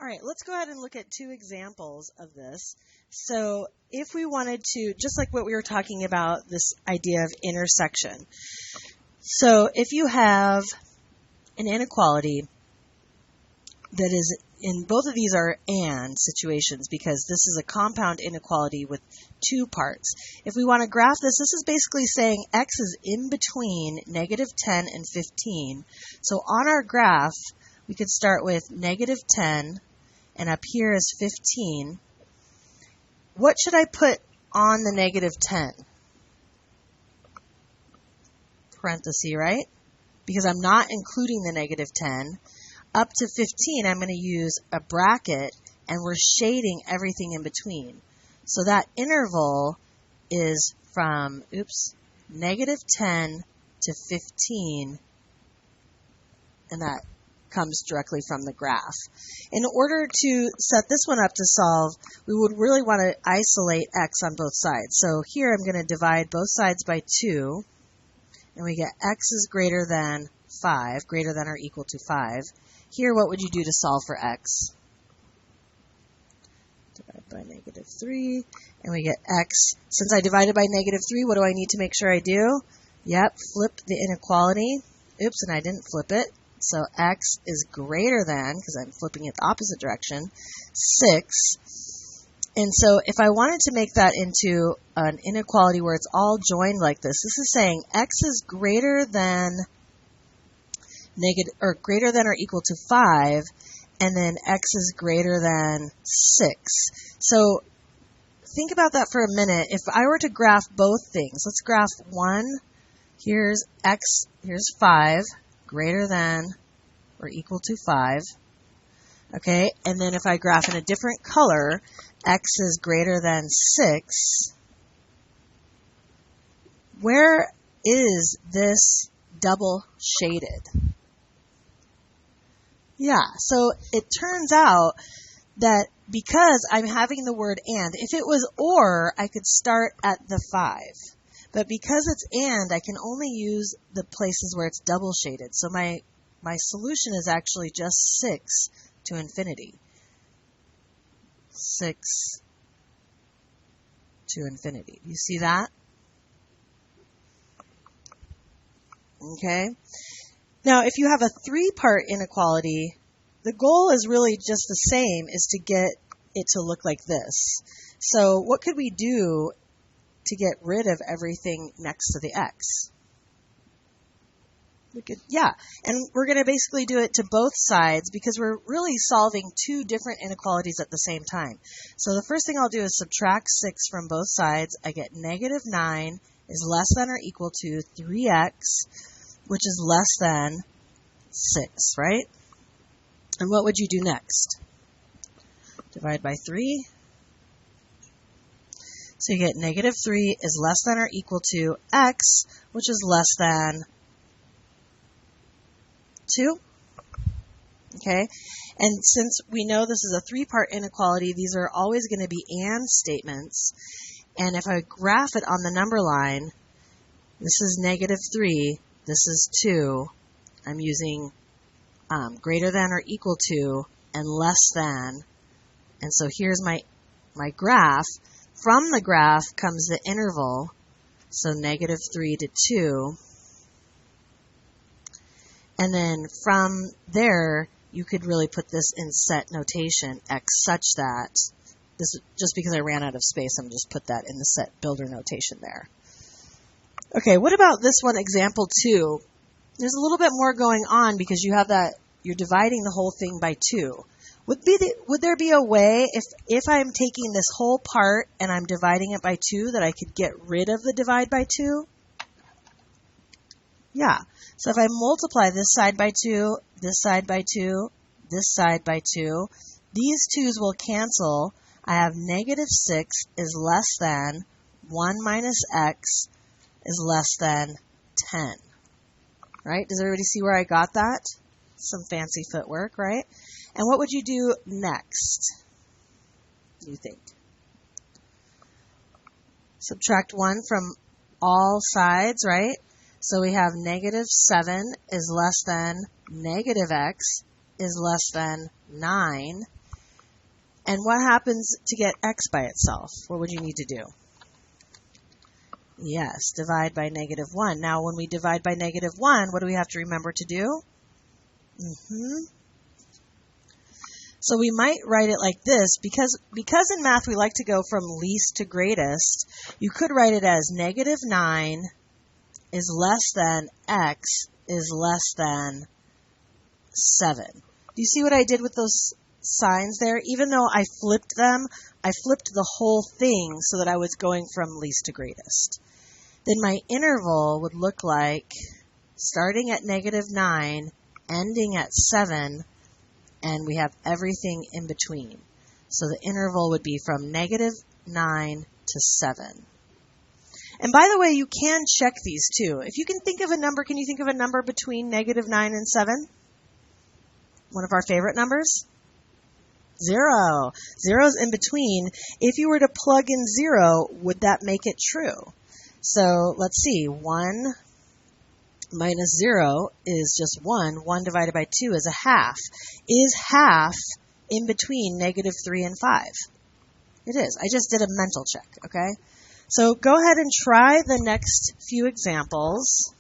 All right, let's go ahead and look at two examples of this. So if we wanted to, just like what we were talking about, this idea of intersection. So if you have an inequality that is, in both of these are and situations because this is a compound inequality with two parts. If we want to graph this, this is basically saying x is in between negative 10 and 15. So on our graph, we could start with negative 10 and up here is 15. What should I put on the negative 10? Parenthesis, right? Because I'm not including the negative 10. Up to 15, I'm going to use a bracket, and we're shading everything in between. So that interval is from, negative 10 to 15, and that comes directly from the graph. In order to set this one up to solve, we would really want to isolate x on both sides. So here I'm going to divide both sides by 2, and we get x is greater than 5, greater than or equal to 5. Here, what would you do to solve for x? Divide by negative 3, and we get x. Since I divided by negative 3, what do I need to make sure I do? Yep, flip the inequality. Oops, and I didn't flip it. So x is greater than, because I'm flipping it the opposite direction, 6. And so if I wanted to make that into an inequality where it's all joined like this is saying x is greater than greater than or equal to 5, and then x is greater than 6. So think about that for a minute. If I were to graph both things, let's graph one. Here's x, here's 5, greater than or equal to 5. Okay, and then if I graph in a different color, x is greater than 6. Where is this double shaded? Yeah, so it turns out that because I'm having the word and, if it was or, I could start at the 5. But because it's and, I can only use the places where it's double shaded. So my solution is actually just 6 to infinity. 6 to infinity. You see that? Okay. Now, if you have a 3-part inequality, the goal is really just the same, is to get it to look like this. So what could we do to get rid of everything next to the x? We could, and we're going to basically do it to both sides because we're really solving two different inequalities at the same time. So the first thing I'll do is subtract 6 from both sides. I get negative 9 is less than or equal to 3x, which is less than 6, right? And what would you do next? Divide by 3. So you get negative 3 is less than or equal to x, which is less than 2. Okay? And since we know this is a 3-part inequality, these are always going to be and statements. And if I graph it on the number line, this is negative 3, this is 2. I'm using greater than or equal to and less than. And so here's my graph. From the graph comes the interval, so negative 3 to 2. And then from there, you could really put this in set notation, x such that, this just because I ran out of space, I'm just put that in the set builder notation there. Okay, what about this one, example 2? There's a little bit more going on because you have that, you're dividing the whole thing by 2. Would there be a way, if I'm taking this whole part and I'm dividing it by 2, that I could get rid of the divide by 2? Yeah. So if I multiply this side by 2, this side by 2, this side by 2, these 2's will cancel. I have negative 6 is less than 1 minus x is less than 10. Right? Does everybody see where I got that? Some fancy footwork, right? And what would you do next, you think? Subtract 1 from all sides, right? So we have negative 7 is less than negative x is less than 9. And what happens to get x by itself? What would you need to do? Yes, divide by -1. Now, when we divide by -1, what do we have to remember to do? So we might write it like this, because in math we like to go from least to greatest. You could write it as -9 is less than x is less than 7. Do you see what I did with those signs there? Even though I flipped them, I flipped the whole thing so that I was going from least to greatest. Then my interval would look like starting at -9, ending at 7, and we have everything in between. So the interval would be from -9 to 7. And by the way, you can check these too. If you can think of a number, can you think of a number between -9 and 7? One of our favorite numbers? 0. 0's in between. If you were to plug in 0, would that make it true? So let's see. 1 minus 0 is just 1. 1 divided by 2 is a half. Is half in between -3 and 5? It is. I just did a mental check, okay? So go ahead and try the next few examples.